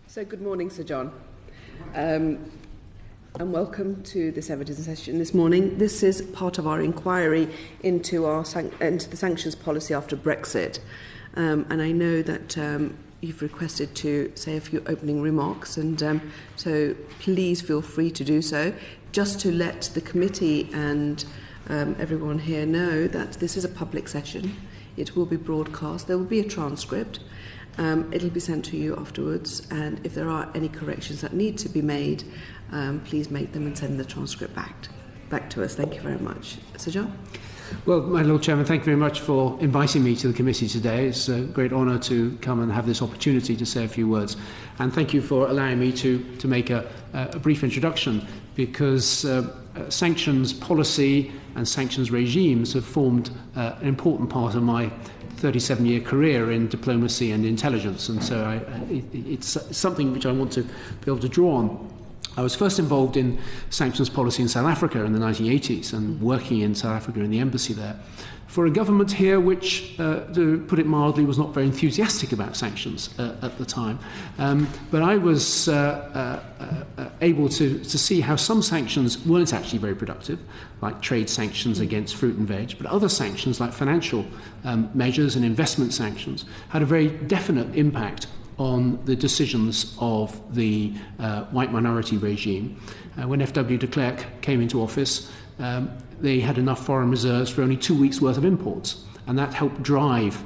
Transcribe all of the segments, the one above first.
So good morning, Sir John, and welcome to this evidence session this morning. This is part of our inquiry into the sanctions policy after Brexit, and I know that you've requested to say a few opening remarks, and so please feel free to do so. Just to let the committee and everyone here know that this is a public session. It will be broadcast. There will be a transcript. It'll be sent to you afterwards, and if there are any corrections that need to be made, please make them and send the transcript back to us. Thank you very much. Sir John? Well, my Lord Chairman, thank you very much for inviting me to the committee today. It's a great honour to come and have this opportunity to say a few words. And thank you for allowing me to make a brief introduction, because sanctions policy and sanctions regimes have formed an important part of my 37-year career in diplomacy and intelligence, and so it's something which I want to be able to draw on. I was first involved in sanctions policy in South Africa in the 1980s and working in South Africa in the embassy there for a government here which, to put it mildly, was not very enthusiastic about sanctions at the time. But I was able to see how some sanctions weren't actually very productive, like trade sanctions against fruit and veg, but other sanctions like financial measures and investment sanctions had a very definite impact on the decisions of the white minority regime. When F.W. de Klerk came into office, they had enough foreign reserves for only 2 weeks' worth of imports, and that helped drive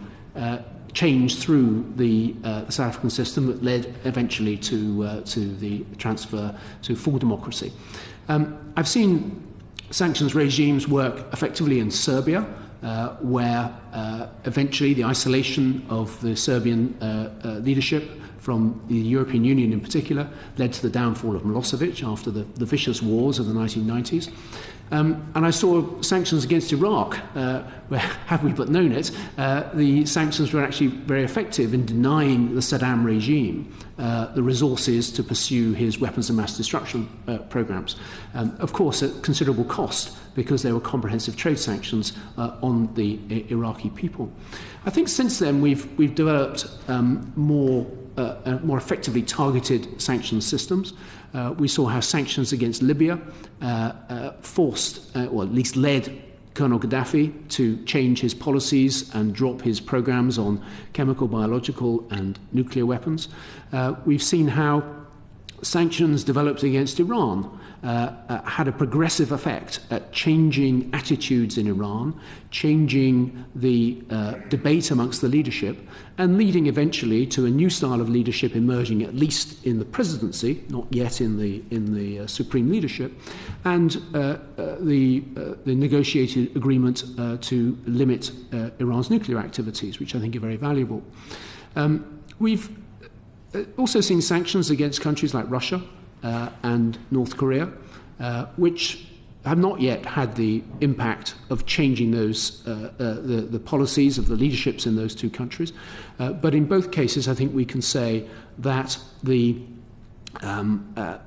change through the South African system that led eventually to the transfer to full democracy. I've seen sanctions regimes work effectively in Serbia, where eventually the isolation of the Serbian leadership from the European Union in particular led to the downfall of Milosevic after the vicious wars of the 1990s. And I saw sanctions against Iraq, where, had we but known it, the sanctions were actually very effective in denying the Saddam regime the resources to pursue his weapons of mass destruction programs. Of course, at considerable cost, because there were comprehensive trade sanctions on the Iraqi people. I think since then we've developed more effectively targeted sanctions systems. We saw how sanctions against Libya forced, or at least led, Colonel Gaddafi to change his policies and drop his programs on chemical, biological and nuclear weapons. We've seen how sanctions developed against Iran had a progressive effect at changing attitudes in Iran, changing the debate amongst the leadership, and leading eventually to a new style of leadership emerging, at least in the presidency, not yet in the supreme leadership, and the negotiated agreement to limit Iran's nuclear activities, which I think are very valuable. We've also seen sanctions against countries like Russia and North Korea, which have not yet had the impact of changing those the policies of the leaderships in those two countries. But in both cases, I think we can say that the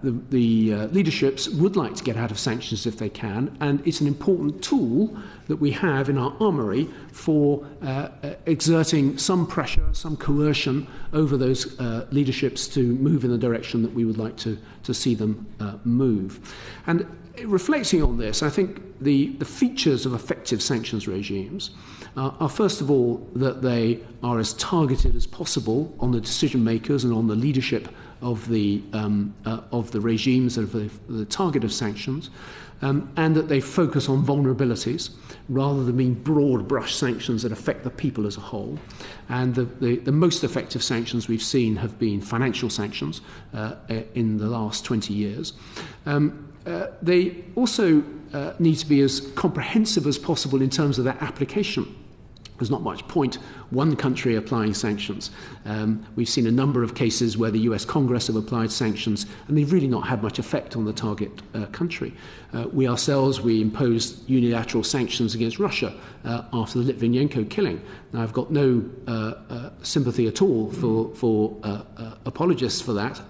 leaderships would like to get out of sanctions if they can, and it's an important tool that we have in our armoury for exerting some pressure, some coercion over those leaderships to move in the direction that we would like to see them move. And reflecting on this, I think the features of effective sanctions regimes are first of all that they are as targeted as possible on the decision makers and on the leadership of the regimes that are the target of sanctions, and that they focus on vulnerabilities rather than being broad brush sanctions that affect the people as a whole. And the most effective sanctions we've seen have been financial sanctions in the last 20 years. They also need to be as comprehensive as possible in terms of their application. There's not much point one country applying sanctions. We've seen a number of cases where the US Congress have applied sanctions and they've really not had much effect on the target country. We imposed unilateral sanctions against Russia after the Litvinenko killing. Now, I've got no sympathy at all for apologists for that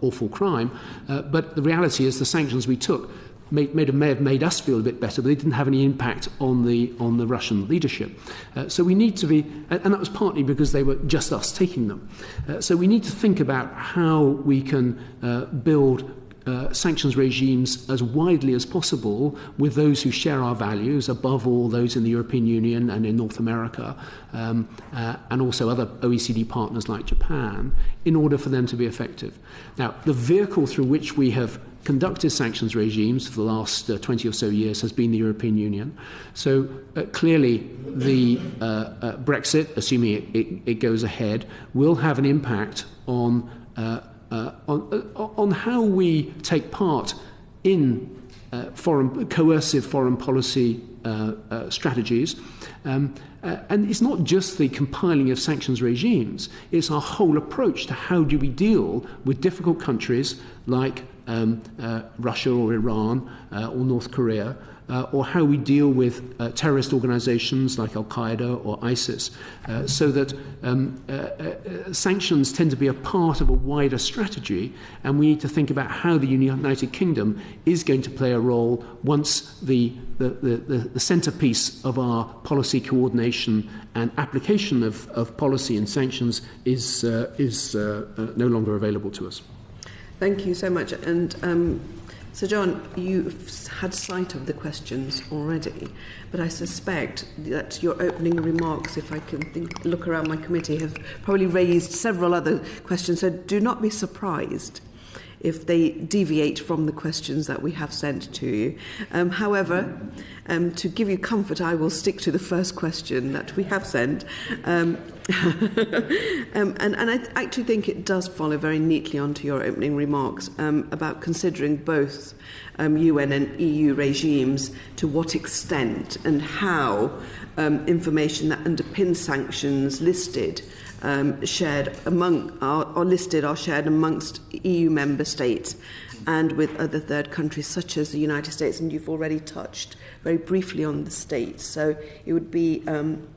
awful crime, but the reality is the sanctions we took may have made us feel a bit better, but they didn't have any impact on the Russian leadership. So we need to be, and that was partly because they were just us taking them. So we need to think about how we can build sanctions regimes as widely as possible with those who share our values, above all those in the European Union and in North America, and also other OECD partners like Japan, in order for them to be effective. Now, the vehicle through which we have conducted sanctions regimes for the last 20 or so years has been the European Union. So clearly the Brexit, assuming it goes ahead, will have an impact on how we take part in coercive foreign policy strategies. And it's not just the compiling of sanctions regimes, it's our whole approach to how do we deal with difficult countries like Russia or Iran or North Korea, or how we deal with terrorist organizations like Al-Qaeda or ISIS, so that sanctions tend to be a part of a wider strategy, and we need to think about how the United Kingdom is going to play a role once the centerpiece of our policy coordination and application of policy and sanctions is no longer available to us. Thank you so much. And Sir John, you've had sight of the questions already, but I suspect that your opening remarks, if I can look around my committee, have probably raised several other questions, so do not be surprised if they deviate from the questions that we have sent to you. However, to give you comfort, I will stick to the first question that we have sent. And I actually think it does follow very neatly onto your opening remarks about considering both UN and EU regimes, to what extent and how information that underpins sanctions shared amongst EU member states and with other third countries such as the United States, and you've already touched very briefly on the States. So it would be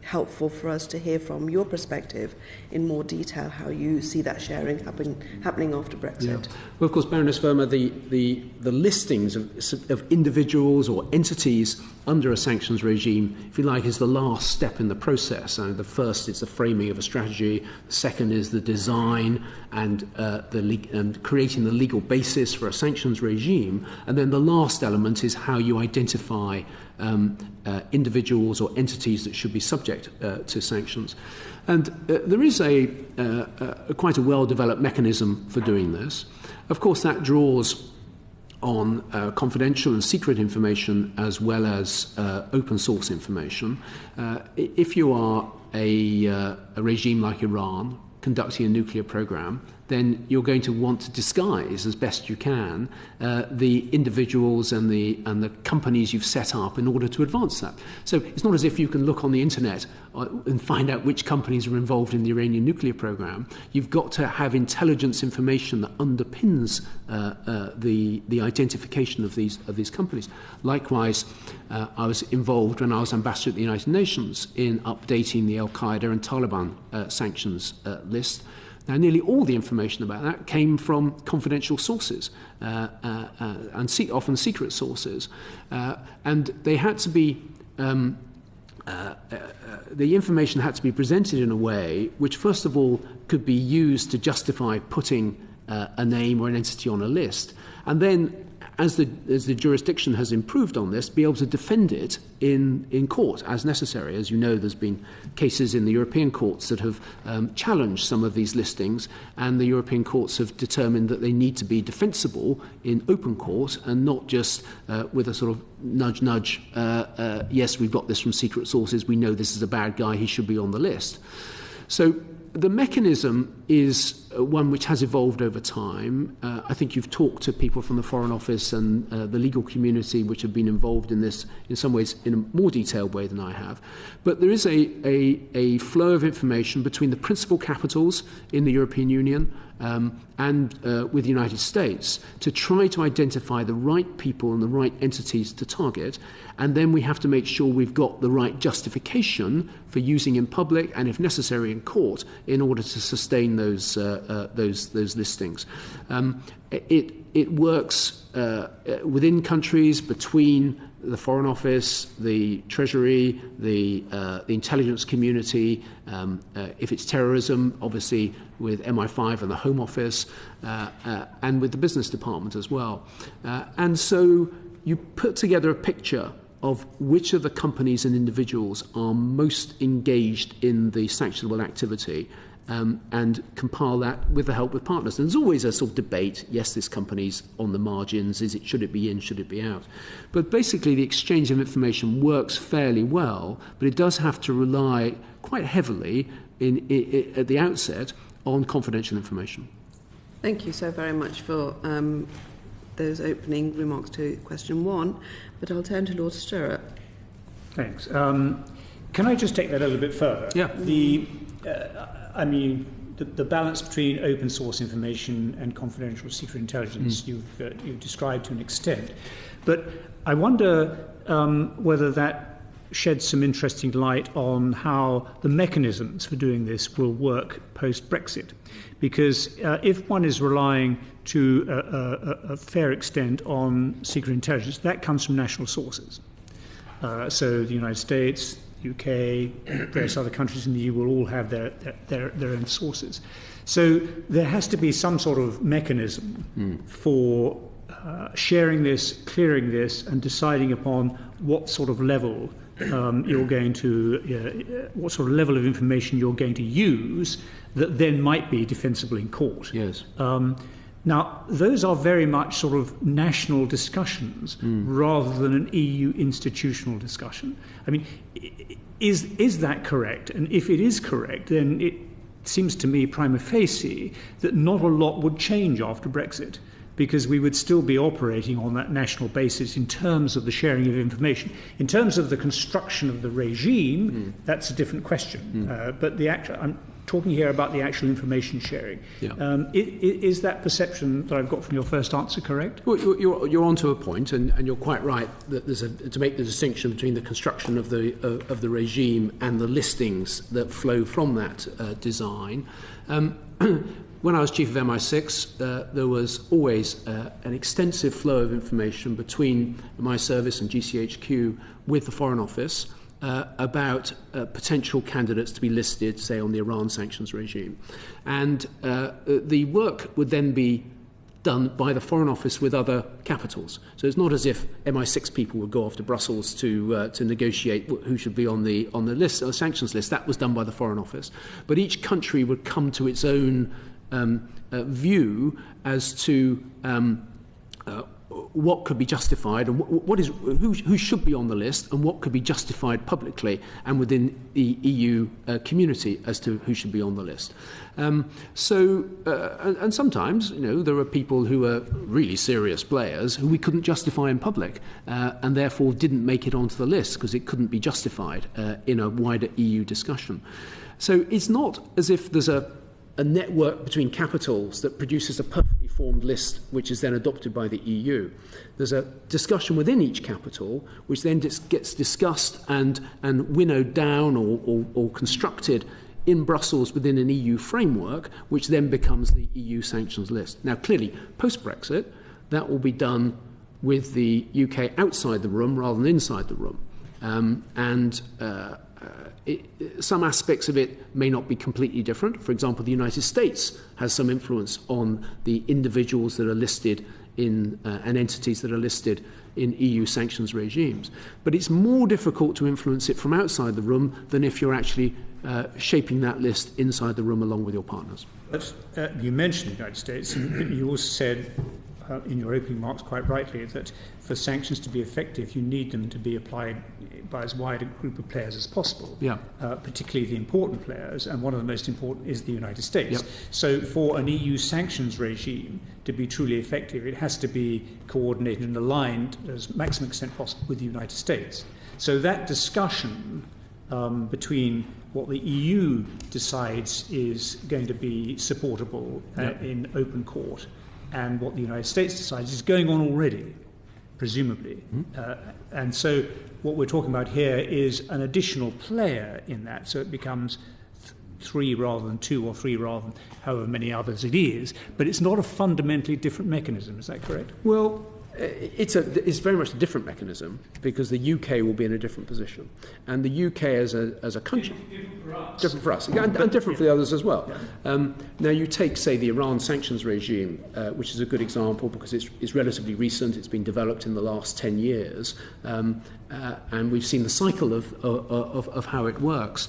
helpful for us to hear from your perspective in more detail how you see that sharing happening after Brexit. Yeah. Well, of course, Baroness Verma, the listings of individuals or entities under a sanctions regime, if you like, is the last step in the process. The first is the framing of a strategy. The second is the design and creating the legal basis for a sanctions regime. And then the last element is how you identify individuals or entities that should be subject to sanctions. And there is quite a well-developed mechanism for doing this. Of course, that draws on confidential and secret information as well as open source information. If you are a regime like Iran conducting a nuclear program, then you're going to want to disguise as best you can the individuals and the companies you've set up in order to advance that. So it's not as if you can look on the internet and find out which companies are involved in the Iranian nuclear program. You've got to have intelligence information that underpins the identification of these companies. Likewise, I was involved when I was ambassador at the United Nations in updating the Al-Qaeda and Taliban sanctions list. Now, nearly all the information about that came from confidential sources and often secret sources, and they had to be. The information had to be presented in a way which, first of all, could be used to justify putting a name or an entity on a list, and then, as the jurisdiction has improved on this, be able to defend it in court as necessary. As you know, there's been cases in the European courts that have challenged some of these listings, and the European courts have determined that they need to be defensible in open court and not just with a sort of nudge, yes, we've got this from secret sources, we know this is a bad guy, he should be on the list. So the mechanism is one which has evolved over time. I think you've talked to people from the Foreign Office and the legal community which have been involved in this in some ways in a more detailed way than I have. But there is a flow of information between the principal capitals in the European Union and with the United States to try to identify the right people and the right entities to target. And then we have to make sure we've got the right justification for using in public and, if necessary, in court in order to sustain those listings. It works within countries, between the Foreign Office, the Treasury, the intelligence community. If it's terrorism, obviously with MI5 and the Home Office, and with the business department as well. And so you put together a picture of which of the companies and individuals are most engaged in the sanctionable activity, and compile that with the help of partners. And there's always a sort of debate, yes, this company's on the margins, should it be in, should it be out? But basically the exchange of information works fairly well, but it does have to rely quite heavily at the outset on confidential information. Thank you so very much for those opening remarks to question 1, but I'll turn to Lord Stirrup. Thanks. Can I just take that a little bit further? Yeah. The balance between open source information and confidential secret intelligence you've described to an extent, but I wonder whether that sheds some interesting light on how the mechanisms for doing this will work post-Brexit. Because if one is relying to a fair extent on secret intelligence, that comes from national sources. So the United States, UK, various other countries in the EU will all have their own sources. So there has to be some sort of mechanism for sharing this, clearing this, and deciding upon what sort of level you're going to, what sort of level of information you're going to use that then might be defensible in court. Yes. Now, those are very much sort of national discussions rather than an EU institutional discussion. I mean, is that correct? And if it is correct, then it seems to me prima facie that not a lot would change after Brexit, because we would still be operating on that national basis in terms of the sharing of information. In terms of the construction of the regime, that's a different question. But I'm talking here about the actual information sharing. Yeah. Is that perception that I've got from your first answer correct? Well, you're onto a point, and you're quite right that there's to make the distinction between the construction of the regime and the listings that flow from that design. When I was chief of MI6, there was always an extensive flow of information between my service and GCHQ with the Foreign Office about potential candidates to be listed, say, on the Iran sanctions regime. And the work would then be done by the Foreign Office with other capitals. So it's not as if MI6 people would go off to Brussels to negotiate who should be on the list, the sanctions list. That was done by the Foreign Office. But each country would come to its own view as to what could be justified and who should be on the list and what could be justified publicly and within the EU community as to who should be on the list. And sometimes, there are people who are really serious players who we couldn't justify in public and therefore didn't make it onto the list because it couldn't be justified in a wider EU discussion. So it's not as if there's a network between capitals that produces a perfectly formed list which is then adopted by the EU. There's a discussion within each capital which then gets discussed and winnowed down or constructed in Brussels within an EU framework, which then becomes the EU sanctions list. Now, clearly, post-Brexit, that will be done with the UK outside the room rather than inside the room. Some aspects of it may not be completely different. For example, the United States has some influence on the individuals that are listed in and entities that are listed in EU sanctions regimes. But it's more difficult to influence it from outside the room than if you're actually shaping that list inside the room along with your partners. But, you mentioned the United States, and you also said in your opening remarks quite rightly that for sanctions to be effective, you need them to be applied by as wide a group of players as possible, particularly the important players, and one of the most important is the United States. Yep. So for an EU sanctions regime to be truly effective, it has to be coordinated and aligned as maximum extent possible with the United States. So that discussion between what the EU decides is going to be supportable in open court and what the United States decides is going on already, presumably. And so what we're talking about here is an additional player in that. So it becomes 3 rather than 2 or 3 rather than however many others it is, but it's not a fundamentally different mechanism. Is that correct? Well, it's very much a different mechanism because the UK will be in a different position, and the UK as a country different for us, and different for the others as well. Yeah. Now you take, say, the Iran sanctions regime, which is a good example because it's relatively recent. It's been developed in the last 10 years, and we've seen the cycle of how it works.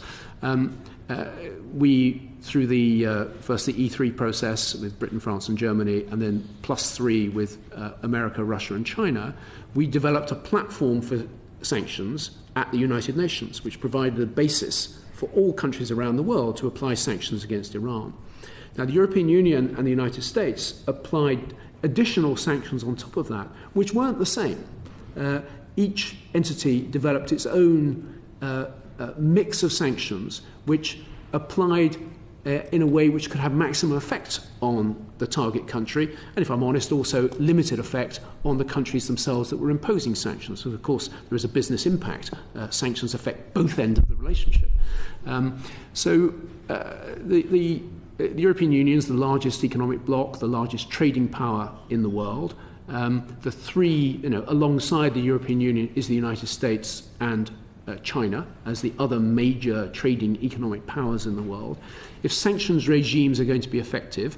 We, through first the E3 process with Britain, France and Germany, and then +3 with America, Russia and China, we developed a platform for sanctions at the United Nations, which provided a basis for all countries around the world to apply sanctions against Iran. Now, the European Union and the United States applied additional sanctions on top of that, which weren't the same. Each entity developed its own mix of sanctions which applied in a way which could have maximum effect on the target country, and if I'm honest, also limited effect on the countries themselves that were imposing sanctions. So, of course, there is a business impact. Sanctions affect both ends of the relationship. The European Union is the largest economic bloc, the largest trading power in the world. The three, alongside the European Union is the United States and China as the other major trading economic powers in the world. If sanctions regimes are going to be effective,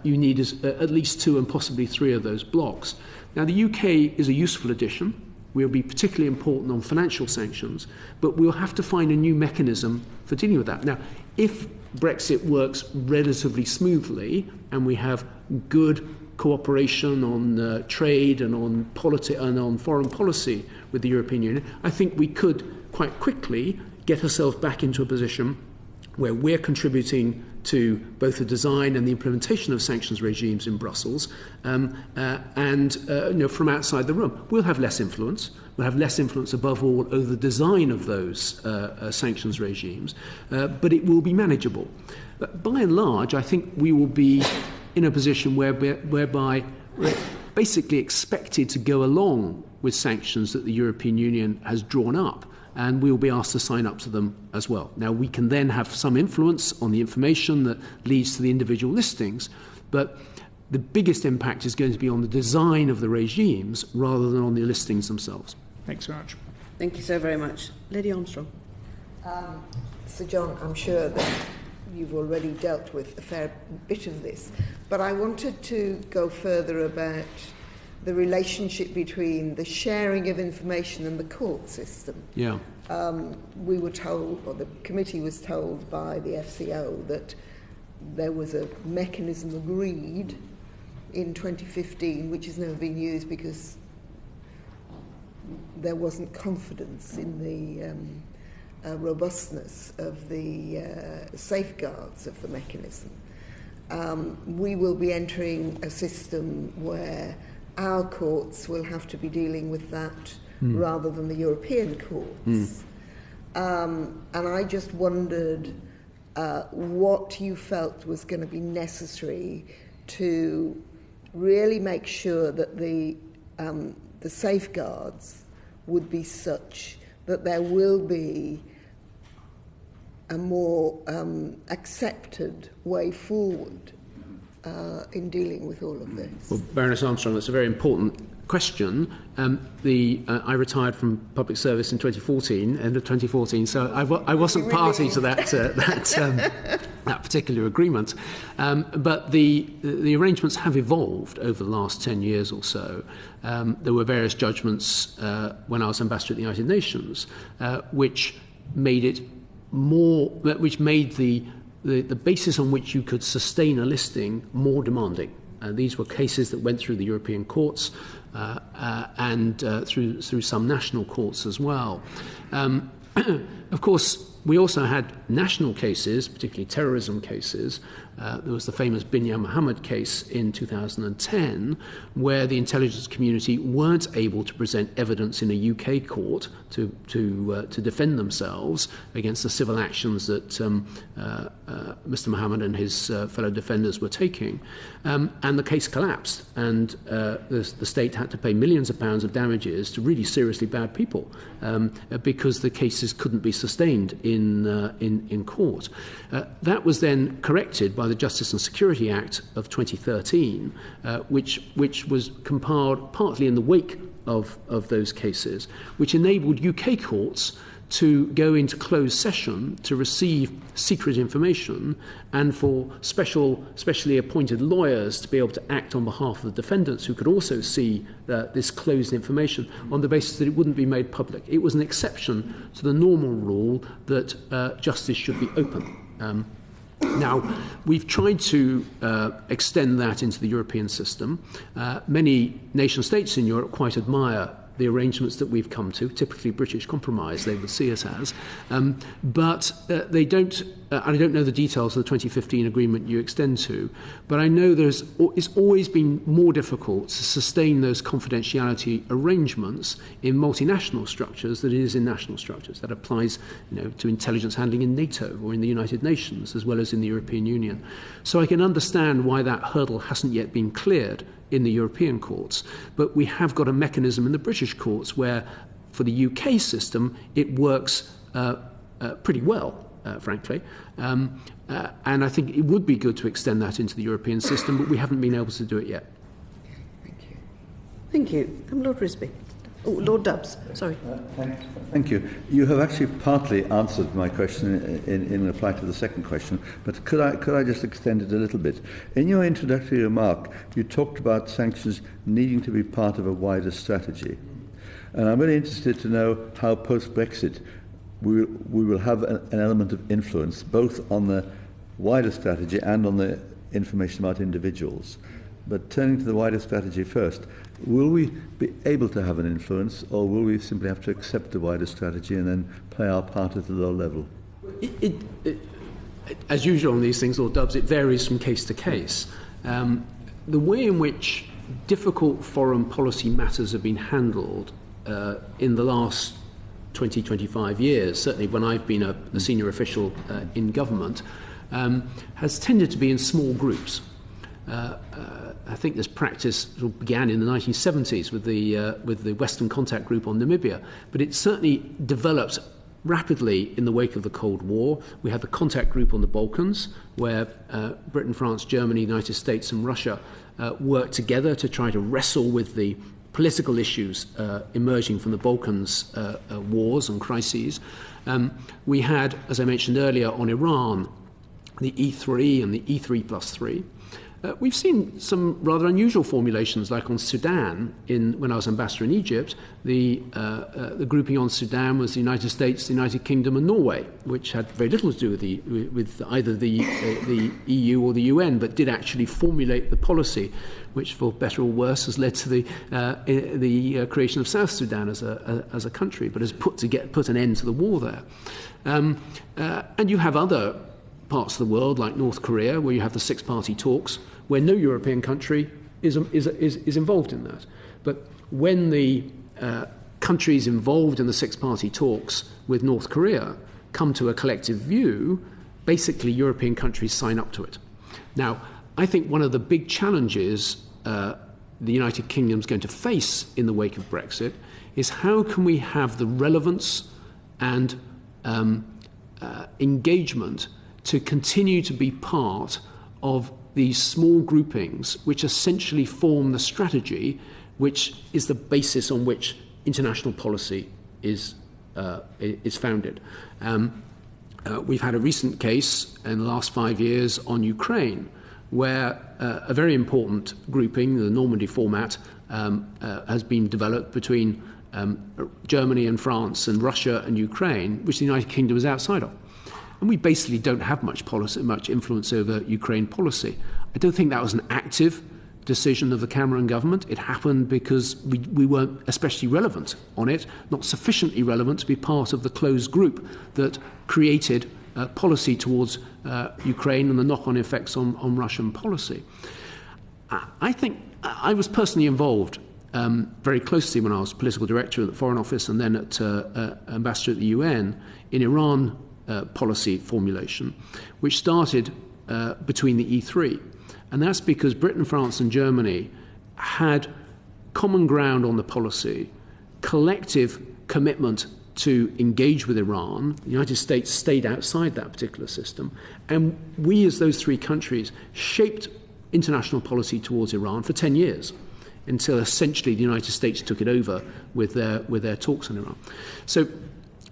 you need at least 2 and possibly 3 of those blocks. Now, the UK is a useful addition. We'll be particularly important on financial sanctions, but we'll have to find a new mechanism for dealing with that. Now, if Brexit works relatively smoothly and we have good cooperation on trade and on foreign policy with the European Union, I think we could quite quickly get ourselves back into a position where we're contributing to both the design and the implementation of sanctions regimes in Brussels, and from outside the room. We'll have less influence. We'll have less influence, above all, over the design of those sanctions regimes, but it will be manageable. But by and large, I think we will be in a position whereby we're basically expected to go along with sanctions that the European Union has drawn up, and we'll be asked to sign up to them as well. Now, we can then have some influence on the information that leads to the individual listings, but the biggest impact is going to be on the design of the regimes rather than on the listings themselves. Thanks very much. Thank you so very much. Lady Armstrong. Sir John, I'm sure that you've already dealt with a fair bit of this, but I wanted to go further about the relationship between the sharing of information and the court system. Yeah. We were told, or the committee was told by the FCO, that there was a mechanism agreed in 2015 which has never been used because there wasn't confidence in the robustness of the safeguards of the mechanism. We will be entering a system where our courts will have to be dealing with that rather than the European courts. And I just wondered what you felt was going to be necessary to really make sure that the safeguards would be such that there will be a more accepted way forward in dealing with all of this. Well, Baroness Armstrong, that's a very important question. I retired from public service in 2014, end of 2014, so I wasn't party to that particular agreement. But the arrangements have evolved over the last 10 years or so. There were various judgments when I was ambassador at the United Nations, which made the basis on which you could sustain a listing more demanding. These were cases that went through the European courts and through some national courts as well. Of course, we also had national cases, particularly terrorism cases. There was the famous Binyam Mohammed case in 2010, where the intelligence community weren't able to present evidence in a UK court to defend themselves against the civil actions that Mr. Mohammed and his fellow defenders were taking. And the case collapsed, and the state had to pay millions of pounds of damages to really seriously bad people because the cases couldn't be sustained in court. That was then corrected by the Justice and Security Act of 2013, which was compiled partly in the wake of those cases, which enabled UK courts to go into closed session to receive secret information, and for specially appointed lawyers to be able to act on behalf of the defendants who could also see this closed information on the basis that it wouldn't be made public. It was an exception to the normal rule that justice should be open. Now, we've tried to extend that into the European system. Many nation-states in Europe quite admire the arrangements that we've come to, typically British compromise, they would see us as. But they don't, and I don't know the details of the 2015 agreement you extend to, but I know it's always been more difficult to sustain those confidentiality arrangements in multinational structures than it is in national structures. That applies, to intelligence handling in NATO or in the United Nations, as well as in the European Union. So I can understand why that hurdle hasn't yet been cleared in the European courts, but we have got a mechanism in the British courts where, for the UK system, it works pretty well, frankly. And I think it would be good to extend that into the European system, but we haven't been able to do it yet. Thank you. Thank you. Lord Risby. Oh, Lord Dubbs, sorry. Thank you. You have actually partly answered my question in reply to the second question, but could I just extend it a little bit? In your introductory remark, you talked about sanctions needing to be part of a wider strategy. And I'm really interested to know how post-Brexit we will have an element of influence both on the wider strategy and on the information about individuals. But turning to the wider strategy first, will we be able to have an influence, or will we simply have to accept the wider strategy and then play our part at a low level? As usual on these things, Lord Dubbs, it varies from case to case. The way in which difficult foreign policy matters have been handled in the last 20, 25 years, certainly when I've been a senior official in government, has tended to be in small groups. I think this practice began in the 1970s with the Western Contact Group on Namibia, but it certainly developed rapidly in the wake of the Cold War. We had the Contact Group on the Balkans, where Britain, France, Germany, the United States and Russia worked together to try to wrestle with the political issues emerging from the Balkans wars and crises. We had, as I mentioned earlier, on Iran, the E3 and the E3+3. We've seen some rather unusual formulations, like on Sudan. When I was ambassador in Egypt, the grouping on Sudan was the United States, the United Kingdom, and Norway, which had very little to do with either the EU or the UN, but did actually formulate the policy, which, for better or worse, has led to the creation of South Sudan as a country, but has put an end to the war there. And you have other parts of the world, like North Korea, where you have the six-party talks, where no European country is involved in that. But when the countries involved in the six-party talks with North Korea come to a collective view, basically European countries sign up to it. Now, I think one of the big challenges the United Kingdom is going to face in the wake of Brexit is how can we have the relevance and engagement to continue to be part of these small groupings which essentially form the strategy which is the basis on which international policy is founded. We've had a recent case in the last 5 years on Ukraine where a very important grouping, the Normandy format, has been developed between Germany and France and Russia and Ukraine, which the United Kingdom is outside of. And we basically don't have much influence over Ukraine policy. I don't think that was an active decision of the Cameron government. It happened because we weren't especially relevant on it, not sufficiently relevant to be part of the closed group that created policy towards Ukraine and the knock-on effects on Russian policy. I think I was personally involved very closely when I was political director at the Foreign Office and then at ambassador at the UN in Iran policy formulation, which started between the E3. And that's because Britain, France and Germany had common ground on the policy, collective commitment to engage with Iran. The United States stayed outside that particular system. And we, as those three countries, shaped international policy towards Iran for 10 years, until essentially the United States took it over with their talks on Iran. So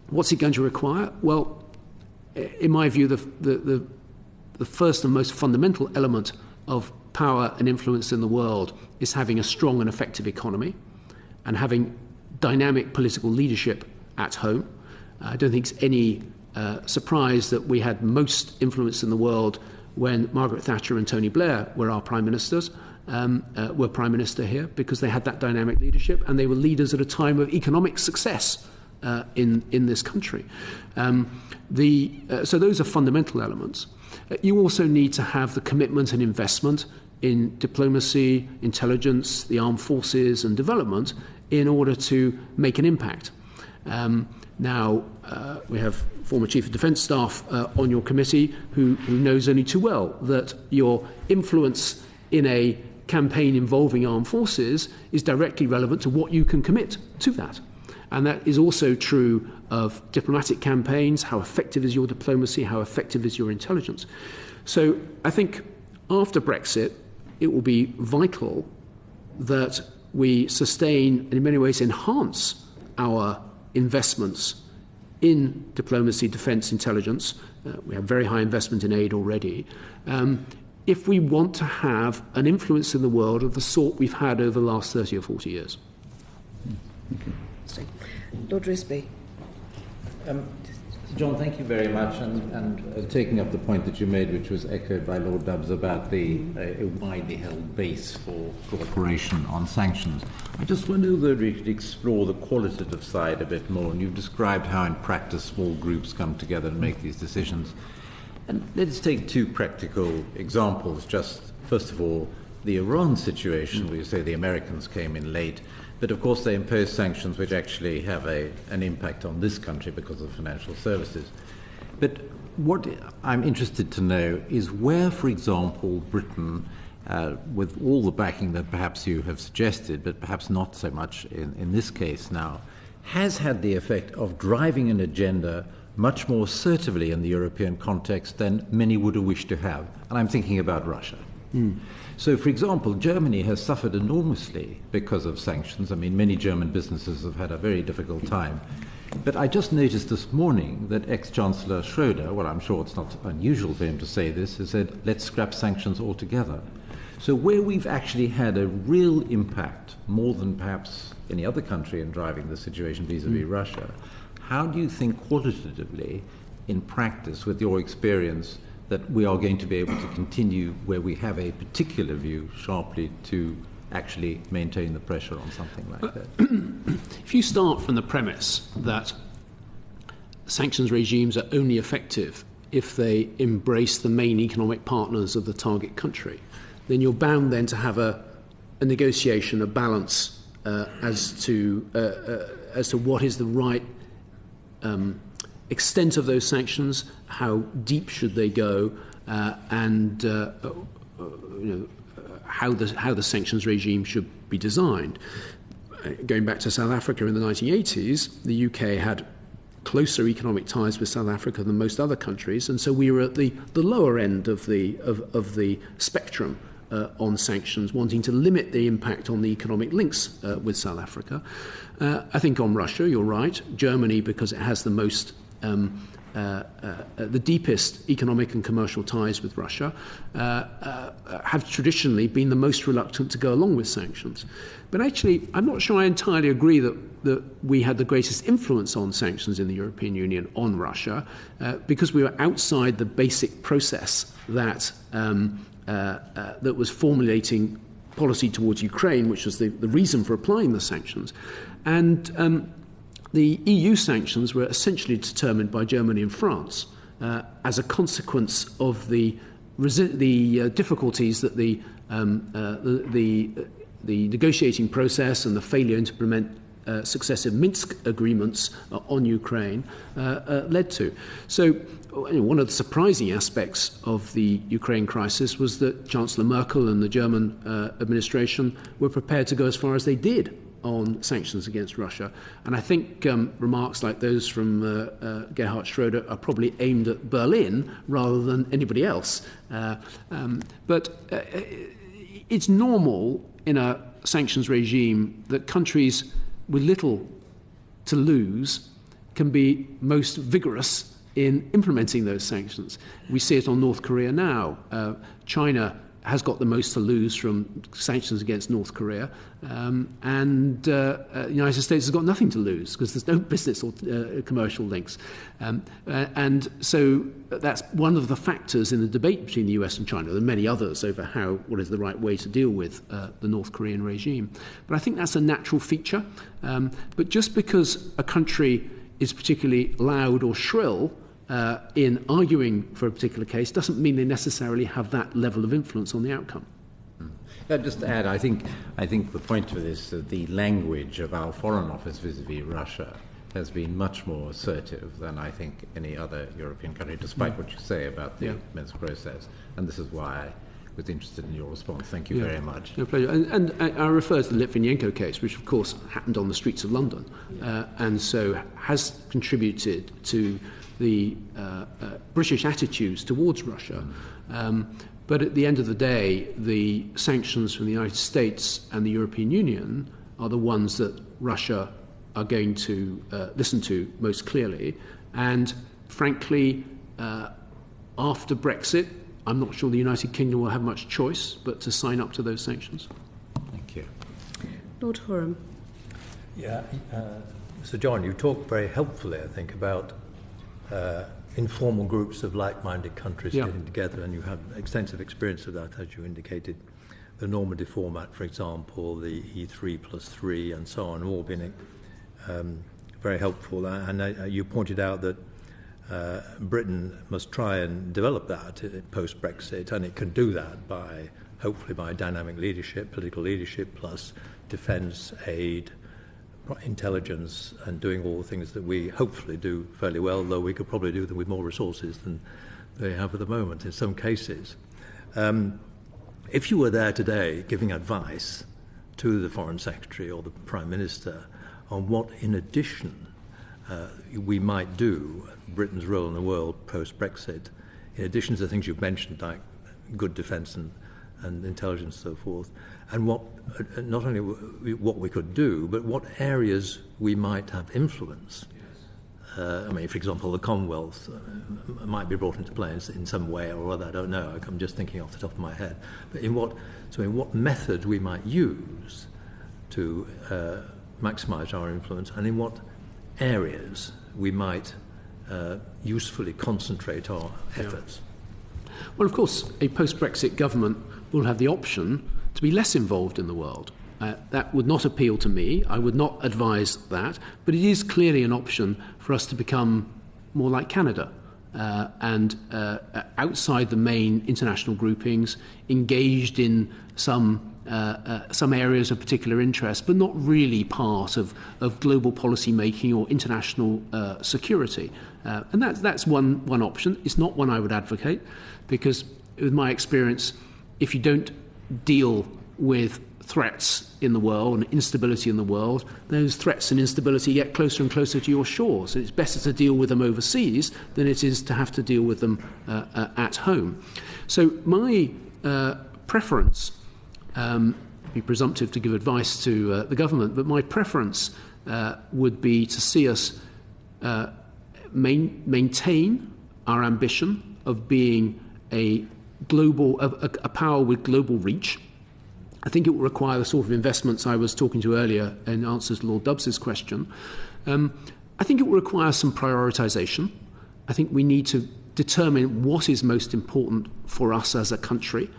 what's it going to require? Well, in my view, the first and most fundamental element of power and influence in the world is having a strong and effective economy and having dynamic political leadership at home. I don't think it's any surprise that we had most influence in the world when Margaret Thatcher and Tony Blair were our prime ministers, were prime minister here, because they had that dynamic leadership and they were leaders at a time of economic success in this country. So those are fundamental elements. You also need to have the commitment and investment in diplomacy, intelligence, the armed forces and development in order to make an impact. Now, we have former Chief of Defence Staff on your committee who knows only too well that your influence in a campaign involving armed forces is directly relevant to what you can commit to that. And that is also true of diplomatic campaigns. How effective is your diplomacy? How effective is your intelligence? So I think after Brexit, it will be vital that we sustain and in many ways enhance our investments in diplomacy, defence, intelligence. We have very high investment in aid already. If we want to have an influence in the world of the sort we've had over the last 30 or 40 years. Okay. Lord Risby. John, thank you very much. And taking up the point that you made, which was echoed by Lord Dubbs about a widely held base for cooperation on sanctions, I just wonder whether we could explore the qualitative side a bit more. And you've described how in practice small groups come together and make these decisions. And let's take two practical examples. Just first of all, the Iran situation, where you say the Americans came in late. But of course they impose sanctions which actually have an impact on this country because of financial services. But what I'm interested to know is where, for example, Britain, with all the backing that perhaps you have suggested, but perhaps not so much in this case now, has had the effect of driving an agenda much more assertively in the European context than many would have wished to have. And I'm thinking about Russia. So, for example, Germany has suffered enormously because of sanctions. I mean, many German businesses have had a very difficult time. But I just noticed this morning that ex-Chancellor Schroeder, well, I'm sure it's not unusual for him to say this, has said, let's scrap sanctions altogether. So where we've actually had a real impact, more than perhaps any other country in driving the situation vis-à-vis Russia, how do you think qualitatively, in practice, with your experience, that we are going to be able to continue where we have a particular view sharply to actually maintain the pressure on something like that? If you start from the premise that sanctions regimes are only effective if they embrace the main economic partners of the target country, then you're bound then to have a negotiation, a balance as to what is the right extent of those sanctions, how deep should they go, and how the sanctions regime should be designed. Going back to South Africa in the 1980s, the UK had closer economic ties with South Africa than most other countries, and so we were at the lower end of the spectrum on sanctions, wanting to limit the impact on the economic links with South Africa. I think on Russia, you're right. Germany, because it has the most the deepest economic and commercial ties with Russia, have traditionally been the most reluctant to go along with sanctions. But actually, I'm not sure I entirely agree that we had the greatest influence on sanctions in the European Union on Russia, because we were outside the basic process that was formulating policy towards Ukraine, which was the reason for applying the sanctions. And the EU sanctions were essentially determined by Germany and France as a consequence of the difficulties that the negotiating process and the failure to implement successive Minsk agreements on Ukraine led to. So one of the surprising aspects of the Ukraine crisis was that Chancellor Merkel and the German administration were prepared to go as far as they did on sanctions against Russia. And I think remarks like those from Gerhard Schroeder are probably aimed at Berlin rather than anybody else. But it's normal in a sanctions regime that countries with little to lose can be most vigorous in implementing those sanctions. We see it on North Korea now. China has got the most to lose from sanctions against North Korea, and the United States has got nothing to lose because there's no business or commercial links. And so that's one of the factors in the debate between the US and China. There are many others over what is the right way to deal with the North Korean regime. But I think that's a natural feature. But just because a country is particularly loud or shrill in arguing for a particular case doesn't mean they necessarily have that level of influence on the outcome. Just to add, I think the point of this, the language of our Foreign Office vis-à-vis Russia has been much more assertive than I think any other European country, despite what you say about the Minsk process. And this is why I was interested in your response. Thank you very much. No pleasure. And I refer to the Litvinenko case, which of course happened on the streets of London, and so has contributed to the British attitudes towards Russia. But at the end of the day, the sanctions from the United States and the European Union are the ones that Russia are going to listen to most clearly. And frankly, after Brexit, I'm not sure the United Kingdom will have much choice but to sign up to those sanctions. Thank you. Lord Horam. Yeah, Sir John, you talked very helpfully, I think, about informal groups of like-minded countries getting together, and you have extensive experience of that, as you indicated. The Normandy format, for example, the E3+3, and so on, all been very helpful. And you pointed out that Britain must try and develop that post-Brexit, and it can do that hopefully by dynamic leadership, political leadership, plus defence, aid, intelligence, and doing all the things that we hopefully do fairly well, though we could probably do them with more resources than they have at the moment in some cases. If you were there today giving advice to the Foreign Secretary or the Prime Minister on what, in addition, we might do, Britain's role in the world post-Brexit, in addition to the things you've mentioned, like good defence and intelligence and so forth, and what not only what we could do, but what areas we might have influence. I mean, for example, the Commonwealth might be brought into play in some way or other. I don't know. I'm just thinking off the top of my head. But in what methods we might use to maximise our influence, and in what areas we might usefully concentrate our efforts. Well, of course, a post-Brexit government will have the option to be less involved in the world. That would not appeal to me. I would not advise that. But it is clearly an option for us to become more like Canada and outside the main international groupings, engaged in some areas of particular interest, but not really part of global policy making or international security. And that's one option. It's not one I would advocate, because with my experience, if you don't deal with threats in the world and instability in the world, those threats and instability get closer and closer to your shores. And it's better to deal with them overseas than it is to have to deal with them at home. So my preference, be presumptive to give advice to the government, but my preference would be to see us maintain our ambition of being a power with global reach. I think it will require the sort of investments I was talking to earlier in answer to Lord Dubbs's question. I think it will require some prioritisation. I think we need to determine what is most important for us as a country.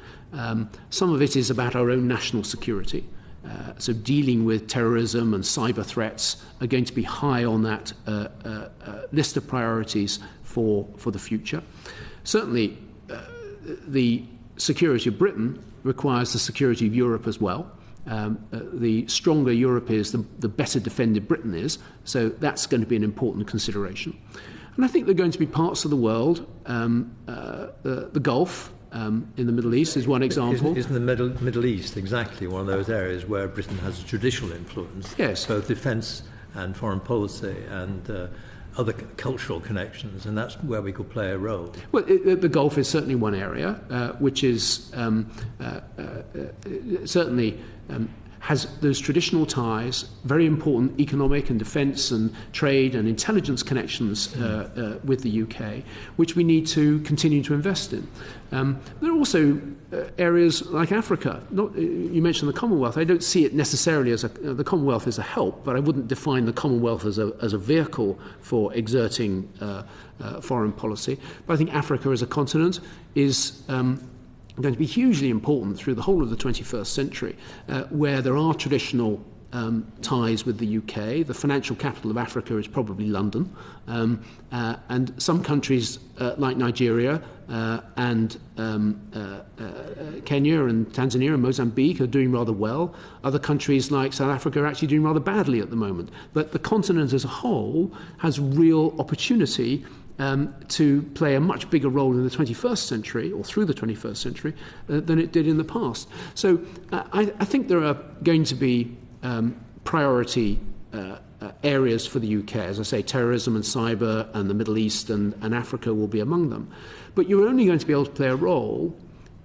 Some of it is about our own national security. So dealing with terrorism and cyber threats are going to be high on that list of priorities for the future. Certainly, the security of Britain requires the security of Europe as well. The stronger Europe is, the better defended Britain is. So that's going to be an important consideration. And I think there are going to be parts of the world, the Gulf, in the Middle East is one example. Isn't the Middle East exactly one of those areas where Britain has a traditional influence? Yes. Both defence and foreign policy and other cultural connections, and that's where we could play a role. Well, the Gulf is certainly one area which is certainly has those traditional ties, very important economic and defence and trade and intelligence connections with the UK, which we need to continue to invest in. There are also areas like Africa. You mentioned the Commonwealth. I don't see it necessarily as the Commonwealth as a help, but I wouldn't define the Commonwealth as a vehicle for exerting foreign policy. But I think Africa as a continent is going to be hugely important through the whole of the 21st century, where there are traditional ties with the UK. The financial capital of Africa is probably London, and some countries like Nigeria and Kenya and Tanzania and Mozambique are doing rather well. Other countries like South Africa are actually doing rather badly at the moment. But the continent as a whole has real opportunity to play a much bigger role in the 21st century, or through the 21st century, than it did in the past. So I think there are going to be priority areas for the UK. As I say, terrorism and cyber and the Middle East and Africa will be among them. But you're only going to be able to play a role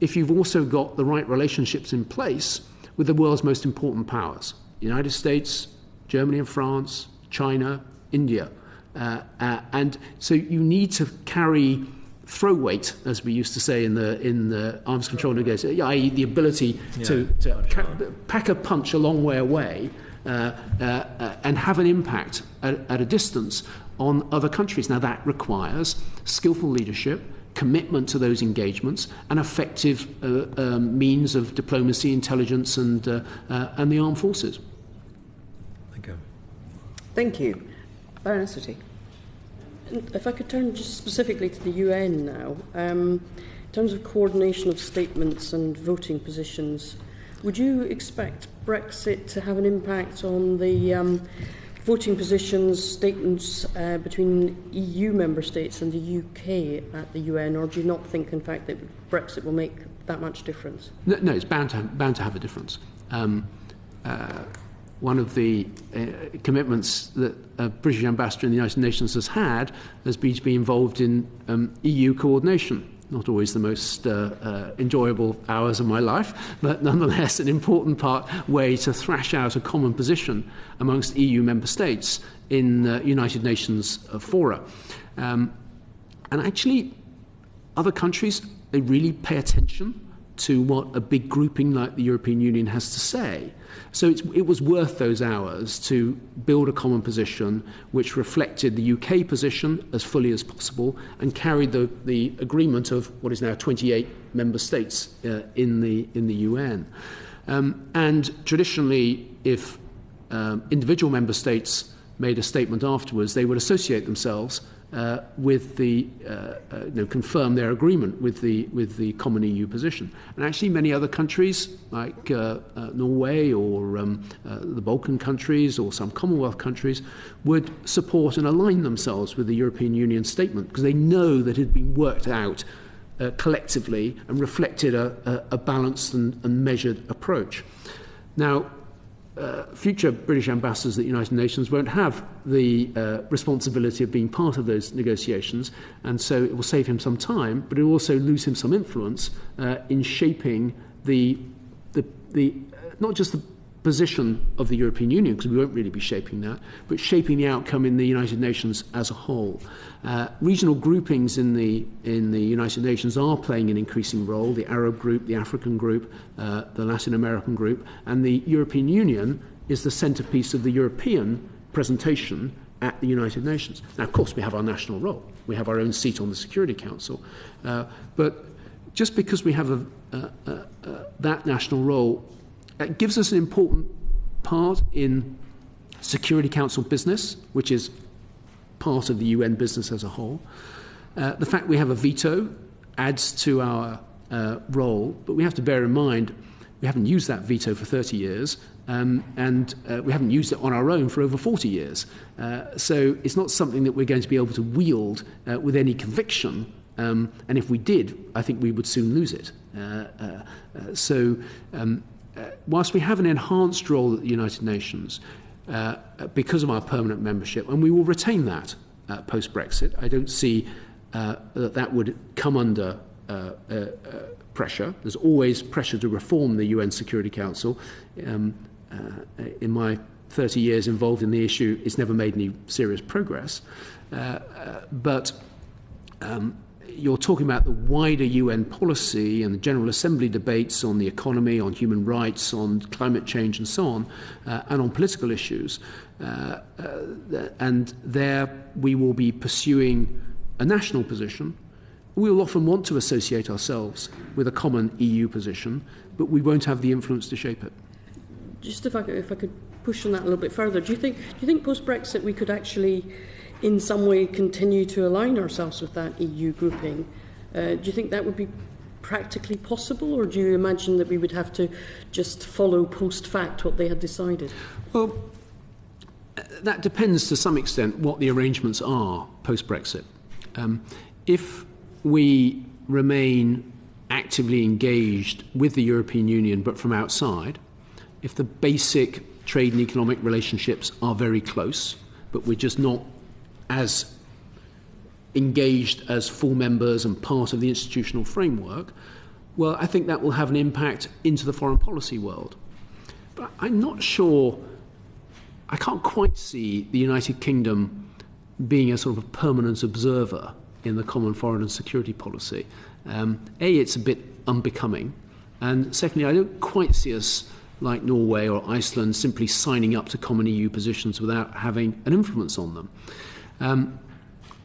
if you've also got the right relationships in place with the world's most important powers: the United States, Germany and France, China, India. And so you need to carry throw weight, as we used to say in the arms control negotiations, i.e. the ability to pack a punch a long way away and have an impact at a distance on other countries. Now that requires skillful leadership, commitment to those engagements, and effective means of diplomacy, intelligence, and the armed forces. Thank you. Thank you. Baroness Whitty. If I could turn just specifically to the UN now, in terms of coordination of statements and voting positions, would you expect Brexit to have an impact on the voting positions, statements between EU member states and the UK at the UN, or do you not think, in fact, that Brexit will make that much difference? No, it's bound to have a difference. One of the commitments that a British ambassador in the United Nations has had has been to be involved in EU coordination. Not always the most enjoyable hours of my life, but nonetheless an important way to thrash out a common position amongst EU member states in United Nations fora. And actually, other countries, they really pay attention to what a big grouping like the European Union has to say. So it was worth those hours to build a common position which reflected the UK position as fully as possible and carried the agreement of what is now 28 member states in the UN. And traditionally, if individual member states made a statement afterwards, they would associate themselves with the confirm their agreement with the common EU position. And actually, many other countries like Norway or the Balkan countries or some Commonwealth countries would support and align themselves with the European Union statement because they know that it had been worked out collectively and reflected a balanced and measured approach. Now, future British ambassadors at the United Nations won't have the responsibility of being part of those negotiations, and so it will save him some time, but it will also lose him some influence in shaping the not just the position of the European Union, because we won't really be shaping that, but shaping the outcome in the United Nations as a whole. Regional groupings in the United Nations are playing an increasing role: the Arab group, the African group, the Latin American group, and the European Union is the centrepiece of the European presentation at the United Nations. Now, of course, we have our national role. We have our own seat on the Security Council. But just because we have that national role, it gives us an important part in Security Council business, which is part of the UN business as a whole. The fact we have a veto adds to our role, but we have to bear in mind we haven't used that veto for 30 years, and we haven't used it on our own for over 40 years. So it's not something that we're going to be able to wield with any conviction And if we did, I think we would soon lose it. Whilst we have an enhanced role at the United Nations because of our permanent membership, and we will retain that post-Brexit, I don't see that would come under pressure. There's always pressure to reform the UN Security Council. In my 30 years involved in the issue, it's never made any serious progress. But you're talking about the wider UN policy and the General Assembly debates on the economy, on human rights, on climate change and so on, and on political issues. And there we will be pursuing a national position. We will often want to associate ourselves with a common EU position, but we won't have the influence to shape it. Just if I could push on that a little bit further, do you think post-Brexit we could actually in some way continue to align ourselves with that EU grouping? Do you think that would be practically possible, or do you imagine that we would have to just follow post-fact what they had decided? Well, that depends to some extent what the arrangements are post-Brexit. If we remain actively engaged with the European Union but from outside, if the basic trade and economic relationships are very close, but we're just not as engaged as full members and part of the institutional framework, well, I think that will have an impact into the foreign policy world. But I'm not sure, I can't quite see the United Kingdom being a sort of a permanent observer in the common foreign and security policy. It's a bit unbecoming, and secondly, I don't quite see us like Norway or Iceland simply signing up to common EU positions without having an influence on them.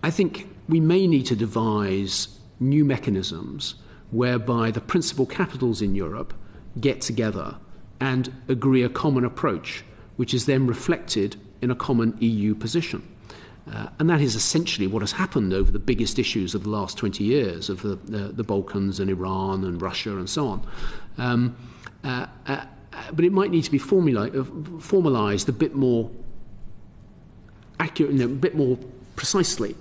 I think we may need to devise new mechanisms whereby the principal capitals in Europe get together and agree a common approach, which is then reflected in a common EU position. And that is essentially what has happened over the biggest issues of the last 20 years, of the Balkans and Iran and Russia and so on. But it might need to be formalised a bit more accurate, a bit more precisely,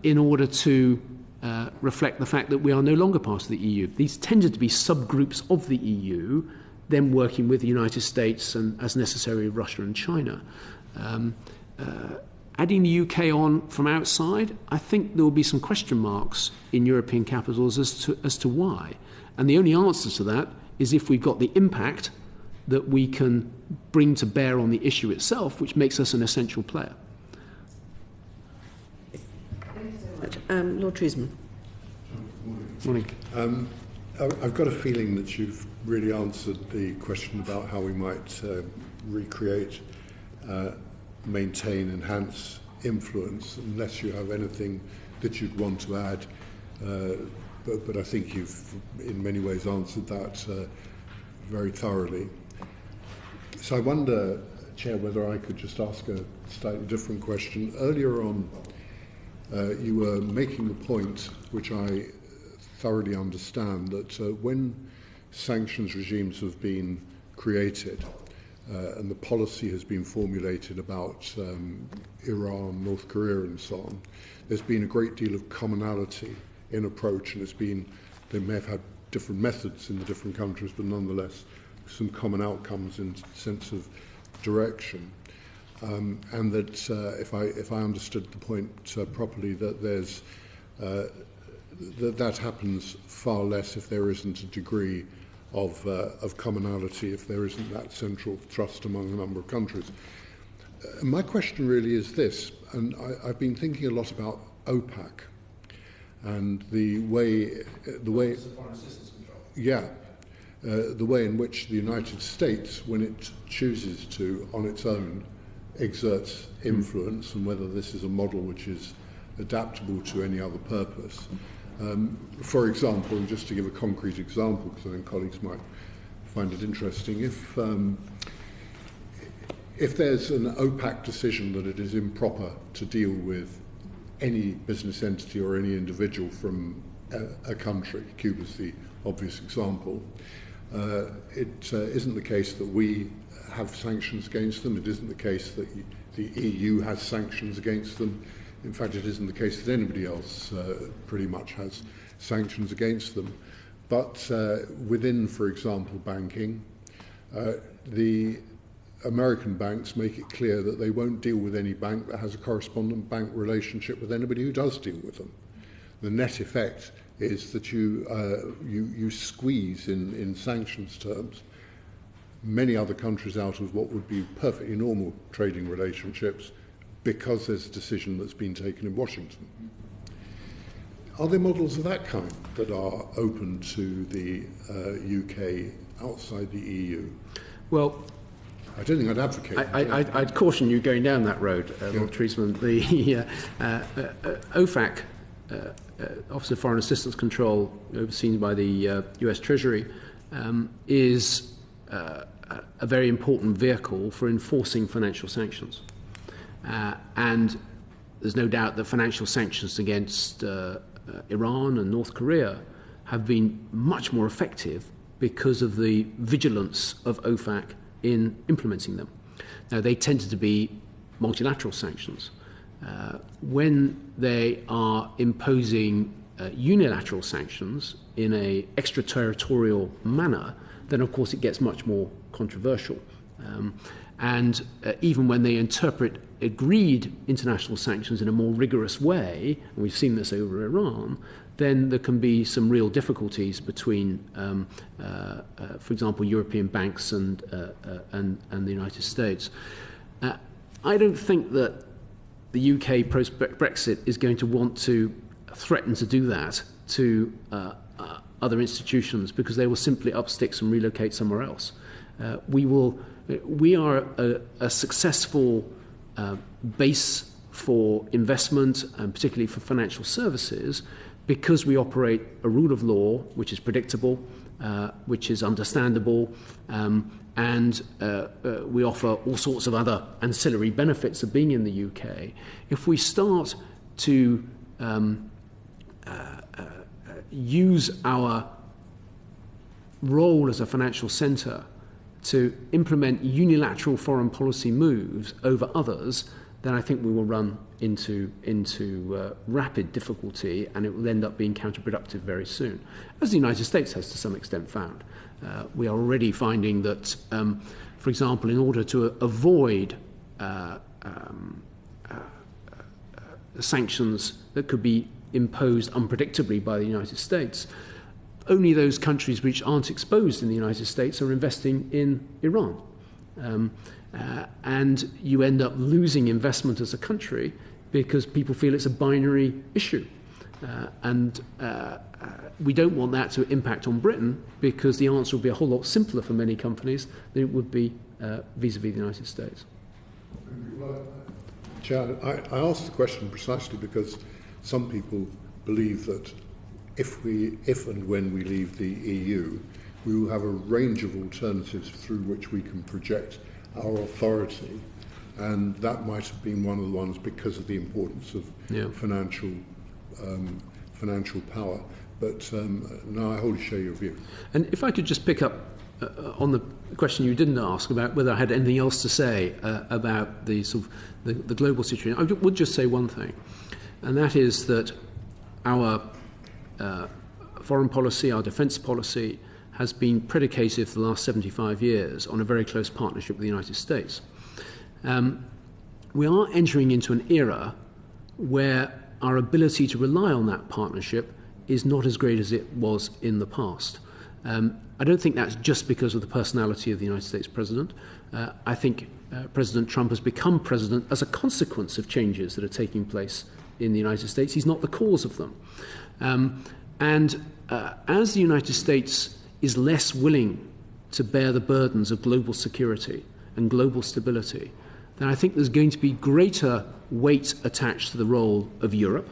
in order to reflect the fact that we are no longer part of the EU. These tended to be subgroups of the EU, then working with the United States and, as necessary, Russia and China. Adding the UK on from outside, I think there will be some question marks in European capitals as to why. And the only answer to that is if we've got the impact that we can bring to bear on the issue itself, which makes us an essential player. Thank you so much. Lord Treisman. Morning. I've got a feeling that you've really answered the question about how we might recreate, maintain, enhance influence, unless you have anything that you'd want to add. But I think you've in many ways answered that very thoroughly. So I wonder, Chair, whether I could just ask a slightly different question. Earlier on, you were making the point, which I thoroughly understand, that when sanctions regimes have been created and the policy has been formulated about Iran, North Korea and so on, there's been a great deal of commonality in approach, and they may have had different methods in the different countries, but nonetheless some common outcomes in sense of direction. And that if I understood the point properly, that there's that happens far less if there isn't a degree of commonality, if there isn't that central thrust among a number of countries. My question really is this, and I've been thinking a lot about OPAC and the way the way in which the United States, when it chooses to on its own, exerts influence, and whether this is a model which is adaptable to any other purpose. For example, just to give a concrete example, because I think colleagues might find it interesting, if there's an OPAC decision that it is improper to deal with any business entity or any individual from a country, Cuba's the obvious example, it isn't the case that we have sanctions against them, it isn't the case that the EU has sanctions against them, In fact, it isn't the case that anybody else pretty much has sanctions against them. But within, for example, banking, the American banks make it clear that they won't deal with any bank that has a correspondent bank relationship with anybody who does deal with them. The net effect is that you squeeze, in sanctions terms, many other countries out of what would be perfectly normal trading relationships because there's a decision that's been taken in Washington. Are there models of that kind that are open to the UK outside the EU? Well, I don't think I'd advocate. I'd caution you going down that road, Lord Treisman. The OFAC, Office of Foreign Assistance Control, overseen by the US Treasury, is a very important vehicle for enforcing financial sanctions. And there's no doubt that financial sanctions against Iran and North Korea have been much more effective because of the vigilance of OFAC in implementing them. Now, they tended to be multilateral sanctions. When they are imposing unilateral sanctions in an extraterritorial manner, then of course it gets much more controversial. And even when they interpret agreed international sanctions in a more rigorous way, and we've seen this over Iran, then there can be some real difficulties between, for example, European banks and the United States. I don't think that the UK post-Brexit is going to want to threaten to do that to other institutions because they will simply up sticks and relocate somewhere else. We are a successful base for investment and particularly for financial services because we operate a rule of law which is predictable, which is understandable, and we offer all sorts of other ancillary benefits of being in the UK. If we start to use our role as a financial centre to implement unilateral foreign policy moves over others, then I think we will run into rapid difficulty, and it will end up being counterproductive very soon, as the United States has to some extent found. We are already finding that, for example, in order to avoid sanctions that could be imposed unpredictably by the United States, only those countries which aren't exposed in the United States are investing in Iran. And you end up losing investment as a country because people feel it's a binary issue. And we don't want that to impact on Britain because the answer will be a whole lot simpler for many companies than it would be vis-à-vis the United States. Chair, I asked the question precisely because some people believe that if and when we leave the EU, we will have a range of alternatives through which we can project our authority, and that might have been one of the ones because of the importance of financial power. But no, I wholly share your view. And if I could just pick up on the question you didn't ask about whether I had anything else to say about the sort of the global situation, I would just say one thing, and that is that our foreign policy, our defence policy, has been predicated for the last 75 years on a very close partnership with the United States. We are entering into an era where our ability to rely on that partnership is not as great as it was in the past. I don't think that's just because of the personality of the United States President. I think President Trump has become president as a consequence of changes that are taking place in the United States. He's not the cause of them. And as the United States is less willing to bear the burdens of global security and global stability, then I think there's going to be greater weight attached to the role of Europe,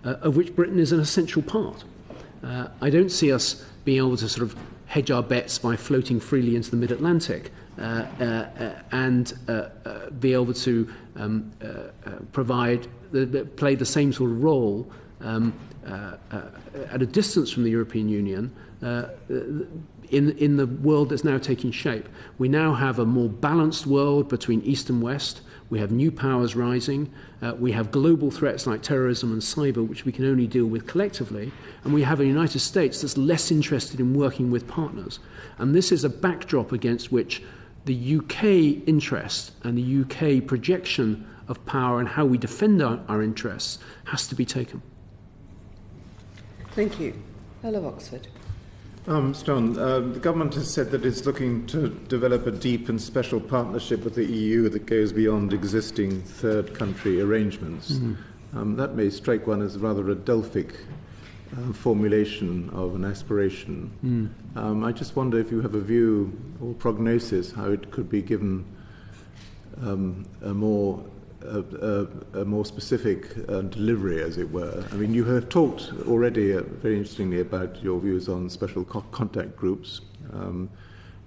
of which Britain is an essential part. I don't see us being able to sort of hedge our bets by floating freely into the mid-Atlantic and be able to play the same sort of role at a distance from the European Union in the world that's now taking shape. We now have a more balanced world between East and West. We have new powers rising. We have global threats like terrorism and cyber, which we can only deal with collectively. And we have a United States that's less interested in working with partners. And this is a backdrop against which the UK interest and the UK projection of power and how we defend our interests has to be taken. Thank you. Earl of Oxford. Mr. John, the government has said that it's looking to develop a deep and special partnership with the EU that goes beyond existing third country arrangements. That may strike one as rather a Delphic formulation of an aspiration. I just wonder if you have a view or prognosis how it could be given a more specific delivery, as it were. I mean, you have talked already very interestingly about your views on special contact groups, and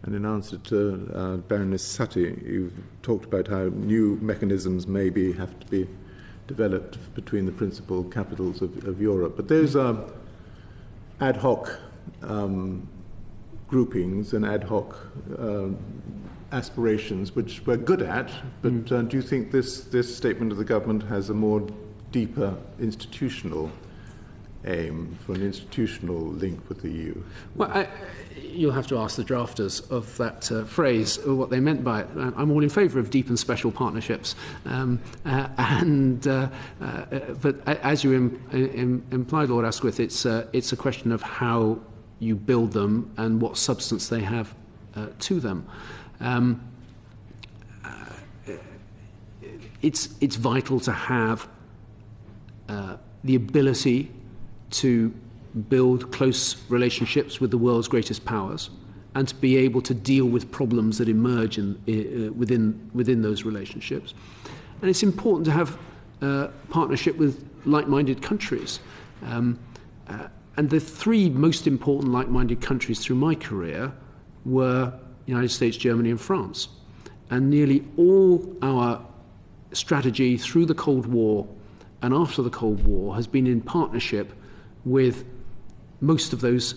in answer to Baroness Sutty, you've talked about how new mechanisms maybe have to be developed between the principal capitals of Europe. But those are ad hoc groupings and ad hoc aspirations, which we're good at, but do you think this statement of the government has a more deeper institutional aim for an institutional link with the EU? Well, you'll have to ask the drafters of that phrase what they meant by it. I'm all in favour of deep and special partnerships, but as you implied, Lord Asquith, it's a question of how you build them and what substance they have to them. It's vital to have the ability to build close relationships with the world's greatest powers and to be able to deal with problems that emerge within those relationships. And it's important to have partnership with like-minded countries. And the three most important like-minded countries through my career were United States, Germany and France. And nearly all our strategy through the Cold War and after the Cold War has been in partnership with most of those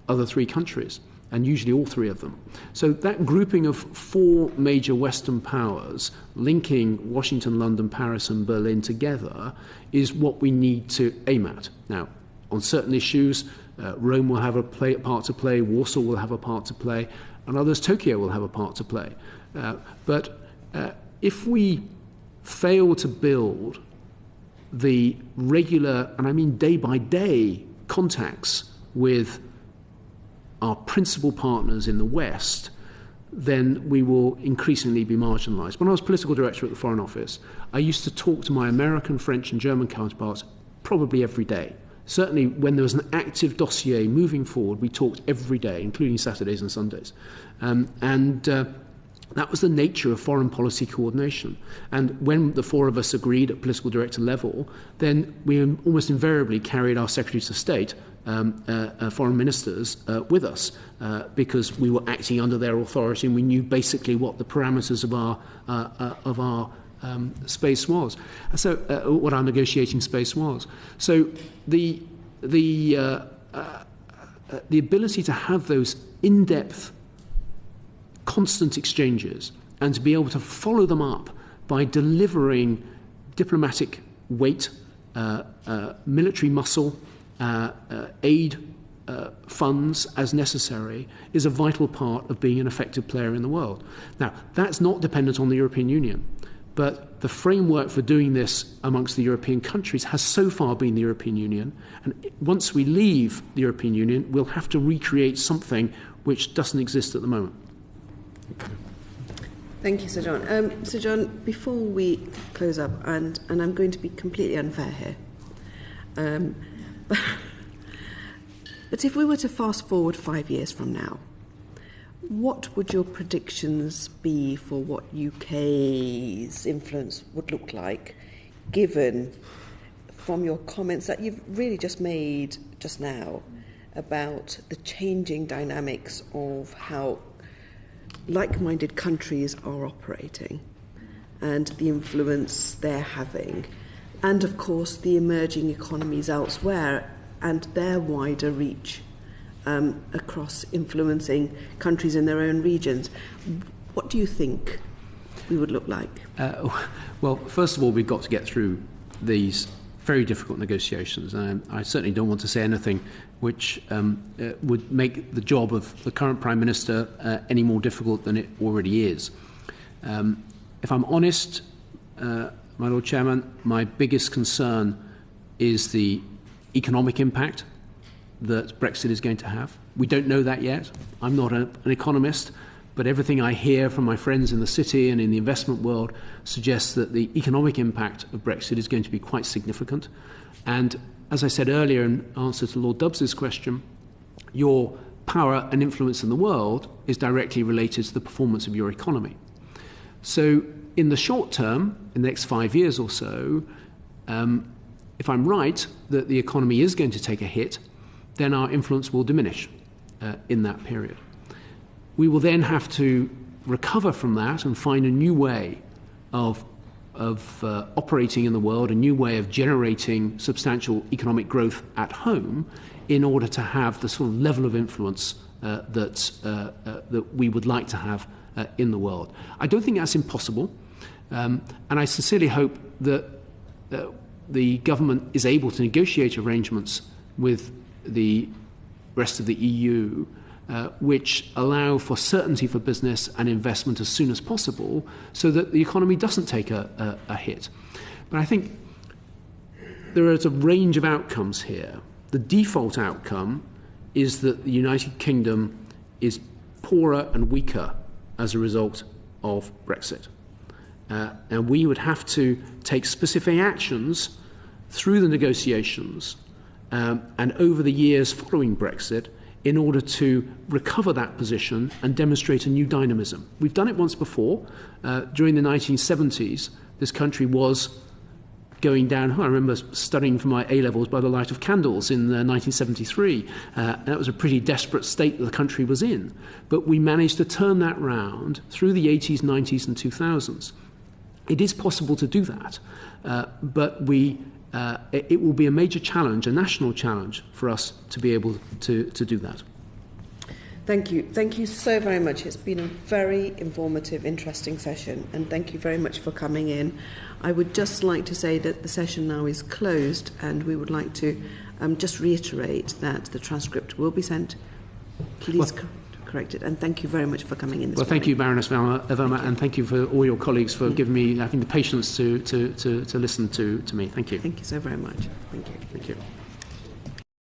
other three countries, and usually all three of them. So that grouping of four major Western powers linking Washington, London, Paris and Berlin together is what we need to aim at. Now, on certain issues, Rome will have a part to play, Warsaw will have a part to play, and others, Tokyo will have a part to play. But if we fail to build the regular, and I mean day-by-day, contacts with our principal partners in the West, then we will increasingly be marginalised. When I was political director at the Foreign Office, I used to talk to my American, French and German counterparts probably every day. Certainly when there was an active dossier moving forward, we talked every day, including Saturdays and Sundays. That was the nature of foreign policy coordination. And when the four of us agreed at political director level, then we almost invariably carried our secretaries of state, foreign ministers, with us, because we were acting under their authority and we knew basically what the parameters of our space was. So what our negotiating space was. So the ability to have those in-depth constant exchanges and to be able to follow them up by delivering diplomatic weight, military muscle, aid funds as necessary is a vital part of being an effective player in the world. Now, that's not dependent on the European Union, but the framework for doing this amongst the European countries has so far been the European Union, and once we leave the European Union, we'll have to recreate something which doesn't exist at the moment. Thank you, Sir John. Sir John, before we close up, and I'm going to be completely unfair here, but if we were to fast forward 5 years from now, what would your predictions be for what UK's influence would look like, given from your comments that you've really just made just now about the changing dynamics of how like-minded countries are operating and the influence they're having, and of course the emerging economies elsewhere and their wider reach across influencing countries in their own regions? What do you think? we would look like? Well, first of all, we've got to get through these very difficult negotiations. I certainly don't want to say anything which would make the job of the current Prime Minister any more difficult than it already is. If I'm honest, my Lord Chairman, my biggest concern is the economic impact that Brexit is going to have. We don't know that yet. I'm not an economist, but everything I hear from my friends in the city and in the investment world suggests that the economic impact of Brexit is going to be quite significant. And as I said earlier in answer to Lord Dubbs's question, your power and influence in the world is directly related to the performance of your economy. So in the short term, in the next 5 years or so, if I'm right that the economy is going to take a hit, then our influence will diminish in that period. We will then have to recover from that and find a new way of operating in the world, a new way of generating substantial economic growth at home in order to have the sort of level of influence that we would like to have in the world. I don't think that's impossible, and I sincerely hope that the government is able to negotiate arrangements with the rest of the EU which allow for certainty for business and investment as soon as possible so that the economy doesn't take a hit. But I think there is a range of outcomes here. The default outcome is that the United Kingdom is poorer and weaker as a result of Brexit. And we would have to take specific actions through the negotiations and over the years following Brexit in order to recover that position and demonstrate a new dynamism. We've done it once before. During the 1970s, this country was going down. I remember studying for my A-levels by the light of candles in 1973. That was a pretty desperate state that the country was in. But we managed to turn that round through the 80s, 90s and 2000s. It is possible to do that, but it will be a major challenge, a national challenge for us to be able to do that. Thank you. Thank you so very much. It's been a very informative, interesting session, and thank you very much for coming in. I would just like to say that the session now is closed, and we would like to just reiterate that the transcript will be sent. Please correct it, and thank you very much for coming in this morning. Thank you, Baroness Verma, and thank you for all your colleagues for giving me, having the patience to listen to me. Thank you. Thank you so very much. Thank you. Thank you.